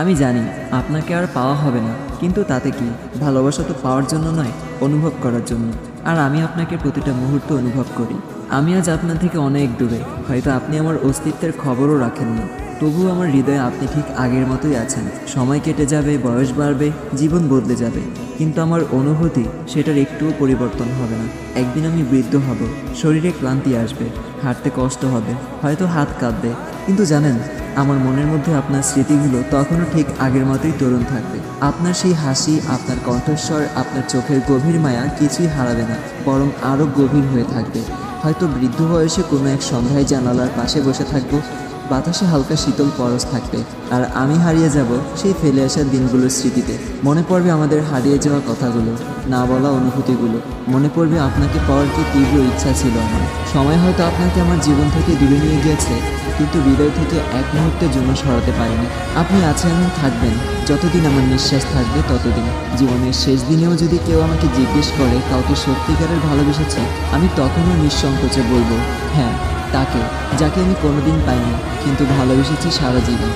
আমি জানি আপনাকে আর পাওয়া হবে না, কিন্তু তাতে কি, ভালোবাসা তো পাওয়ার জন্য নয়, অনুভব করার জন্য। আর আমি আপনাকে প্রতিটা মুহূর্ত অনুভব করি। আমি আজ আপনার থেকে অনেক দূরে, হয়তো আপনি আমার অস্তিত্বের খবরও রাখেন না, তবুও আমার হৃদয়ে আপনি ঠিক আগের মতোই আছেন। সময় কেটে যাবে, বয়স বাড়বে, জীবন বদলে যাবে, কিন্তু আমার অনুভূতি সেটার একটুও পরিবর্তন হবে না। একদিন আমি বৃদ্ধ হব, শরীরে ক্লান্তি আসবে, হাঁটতে কষ্ট হবে, হয়তো হাত কাঁপবে, কিন্তু জানেন, আমার মনের মধ্যে আপনার স্মৃতিগুলো তখনও ঠিক আগের মতোই তরুণ থাকবে। আপনার সেই হাসি, আপনার কণ্ঠস্বর, আপনার চোখের গভীর মায়া কিছুই হারাবে না, বরং আরও গভীর হয়ে থাকবে। হয়তো বৃদ্ধ বয়সে কোনো এক সন্ধ্যায় জানালার পাশে বসে থাকবো, বাতাসে হালকা শীতল পরশ থাকবে, আর আমি হারিয়ে যাব সেই ফেলে আসা দিনগুলোর স্মৃতিতে। মনে পড়বে আমাদের হারিয়ে যাওয়া কথাগুলো, না বলা অনুভূতিগুলো। মনে পড়বে আপনাকে পাওয়ার কি তীব্র ইচ্ছা ছিল আমার। সময় হয়তো আপনাকে আমার জীবন থেকে দূরে নিয়ে গিয়েছে, কিন্তু হৃদয় থেকে এক মুহূর্তের জন্য সরাতে পারিনি। আপনি আছেন, থাকবেন, যতদিন আমার নিঃশ্বাস থাকবে ততদিন। জীবনের শেষ দিনেও যদি কেউ আমাকে জিজ্ঞেস করে কাউকে সত্যিকারের ভালোবেসেছে, আমি তখনও নিঃসংকোচে বলবো, হ্যাঁ, তাকে, যাকে আমি কোনোদিন পাইনি, কিন্তু ভালোবেসেছি সারা জীবন।